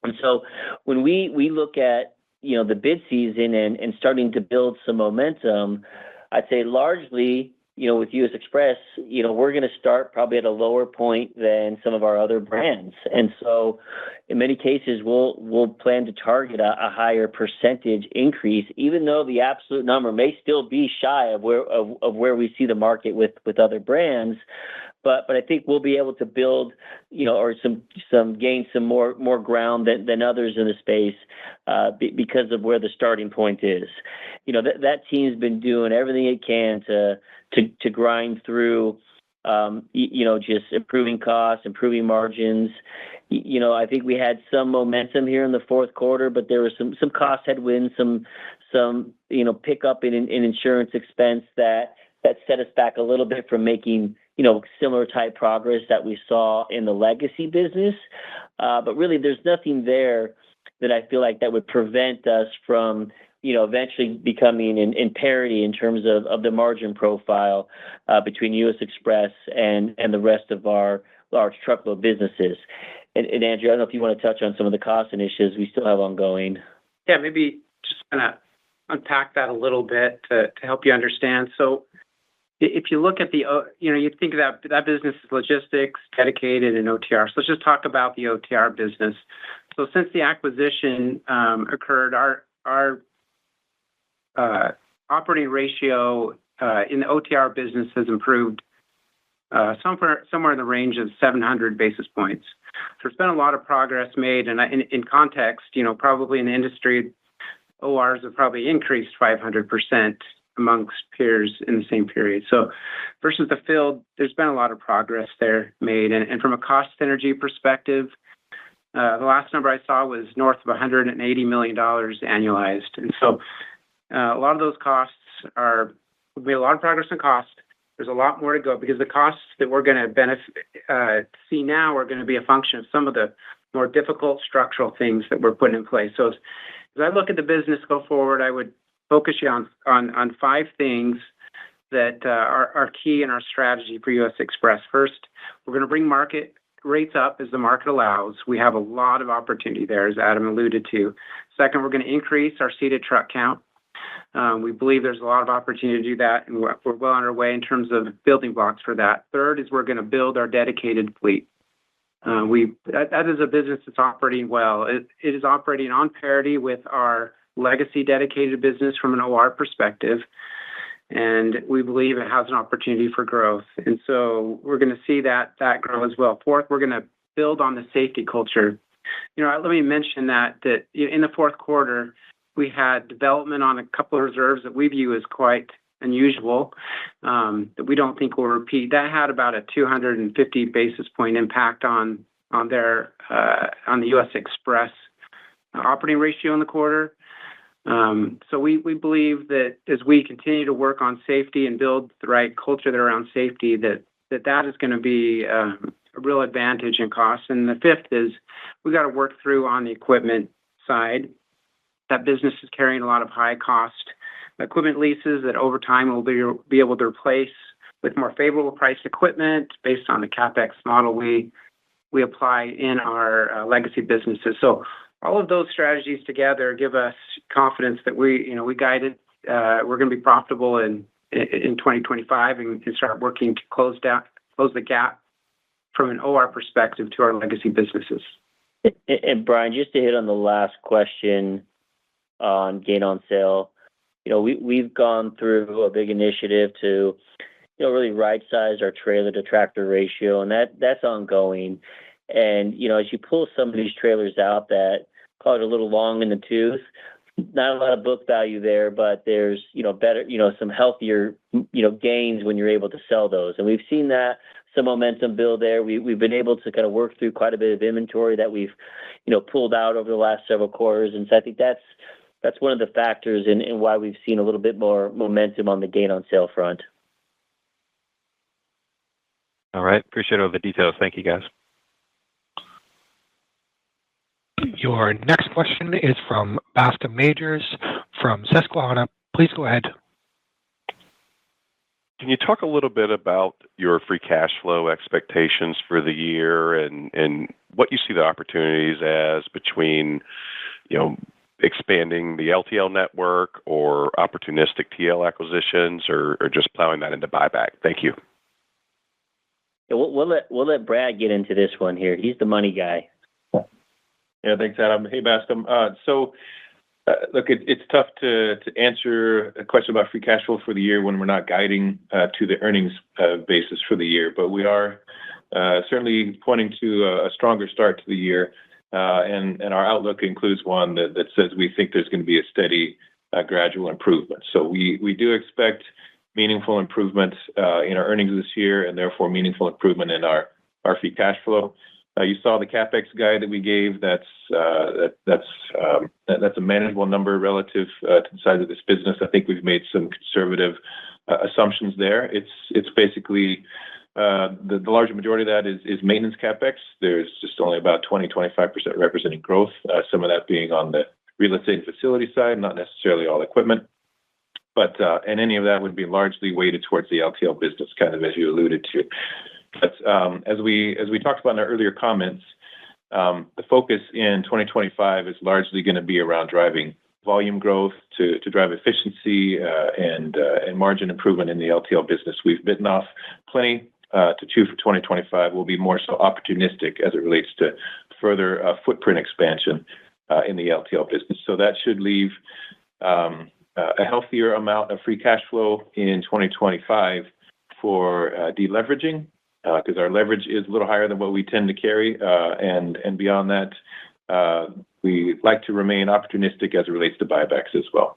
And so when we look at the bid season and starting to build some momentum, I'd say largely, with US Express, we're going to start probably at a lower point than some of our other brands. And so in many cases, we'll plan to target a higher percentage increase, even though the absolute number may still be shy of where we see the market with other brands. But I think we'll be able to build, or gain some more ground than others in the space because of where the starting point is. That team's been doing everything it can to grind through, just improving costs, improving margins. I think we had some momentum here in the fourth quarter, but there was some cost headwinds, some pickup in insurance expense that set us back a little bit from making similar type progress that we saw in the legacy business. But really, there's nothing there that I feel like that would prevent us from, eventually becoming in parity in terms of the margin profile between US Express and the rest of our large truckload businesses. And Andrew, I don't know if you want to touch on some of the cost initiatives we still have ongoing. Yeah, maybe just kind of unpack that a little bit to help you understand. So if you look at you think of that business is logistics, dedicated, and OTR. So let's just talk about the OTR business. So since the acquisition occurred, our operating ratio in the OTR business has improved somewhere in the range of 700 basis points. So there's been a lot of progress made, and in context, probably in the industry, ORs have probably increased 500% amongst peers in the same period. So versus the field, there's been a lot of progress there made. And from a cost synergy perspective, the last number I saw was north of $180 million annualized. And so a lot of those costs we made a lot of progress in cost. There's a lot more to go because the costs that we're going to see now are going to be a function of some of the more difficult structural things that we're putting in place. So as I look at the business go forward, I would focus you on 5 things that are key in our strategy for U.S. Xpress. First, we're going to bring market rates up as the market allows. We have a lot of opportunity there, as Adam alluded to. Second, we're going to increase our seated truck count. We believe there's a lot of opportunity to do that, and we're well on our way in terms of building blocks for that. Third is we're going to build our dedicated fleet. That is a business that's operating well. It is operating on parity with our legacy dedicated business from an OR perspective, and we believe it has an opportunity for growth. And so we're going to see that grow as well. Fourth, we're going to build on the safety culture. Let me mention that in the fourth quarter, we had development on a couple of reserves that we view as quite unusual, that we don't think will repeat. That had about a 250 basis point impact on the U.S. Xpress operating ratio in the quarter. So we believe that as we continue to work on safety and build the right culture there around safety, that is going to be a real advantage in cost. And the fifth is we got to work through on the equipment side. That business is carrying a lot of high cost equipment leases that over time we'll be able to replace with more favorable priced equipment based on the CapEx model we apply in our legacy businesses. So all of those strategies together give us confidence that we guided we're going to be profitable in 2025 and start working to close the gap from an OR perspective to our legacy businesses. And Brian, just to hit on the last question on gain on sale, we've gone through a big initiative to really right size our trailer to tractor ratio, and that's ongoing. And as you pull some of these trailers out that call it a little long in the tooth, not a lot of book value there, but there's better some healthier gains when you're able to sell those. And we've seen that some momentum build there. We've been able to kind of work through quite a bit of inventory that we've pulled out over the last several quarters, and so I think that's one of the factors in why we've seen a little bit more momentum on the gain on sale front. All right. Appreciate all the details. Thank you, guys. Your next question is from Bascom Majors from Susquehanna. Please go ahead. Can you talk a little bit about your free cash flow expectations for the year and what you see the opportunities as between, expanding the LTL network or opportunistic TL acquisitions or just plowing that into buyback? Thank you. Yeah, we'll let Brad get into this one here. He's the money guy. Yeah, thanks, Adam. Hey, Bascom. Look, it's tough to answer a question about free cash flow for the year when we're not guiding to the earnings basis for the year, but we are certainly pointing to a stronger start to the year, and our outlook includes one that says we think there's going to be a steady, gradual improvement. So we do expect meaningful improvement in our earnings this year, and therefore meaningful improvement in our free cash flow. You saw the CapEx guide that we gave. That's a manageable number relative to the size of this business. I think we've made some conservative assumptions there. It's basically the larger majority of that is maintenance CapEx. There's just only about 20-25% representing growth. Some of that being on the real estate and facility side, not necessarily all equipment. But and any of that would be largely weighted towards the LTL business, kind of as you alluded to. But as we talked about in our earlier comments, The focus in 2025 is largely going to be around driving volume growth to drive efficiency and margin improvement in the LTL business. We've bitten off plenty to chew for 2025. We'll be more so opportunistic as it relates to further footprint expansion in the LTL business. So that should leave a healthier amount of free cash flow in 2025 for deleveraging, because our leverage is a little higher than what we tend to carry. And beyond that, we like to remain opportunistic as it relates to buybacks as well.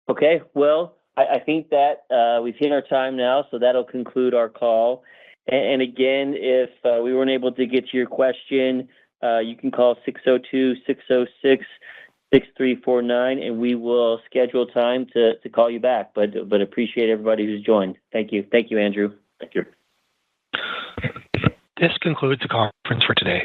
Okay, well, I think that we've hit our time now, so that'll conclude our call. And again, if we weren't able to get to your question, you can call 602-606-6349, and we will schedule time to call you back. But appreciate everybody who's joined. Thank you. Thank you, Andrew. Thank you. This concludes the conference for today.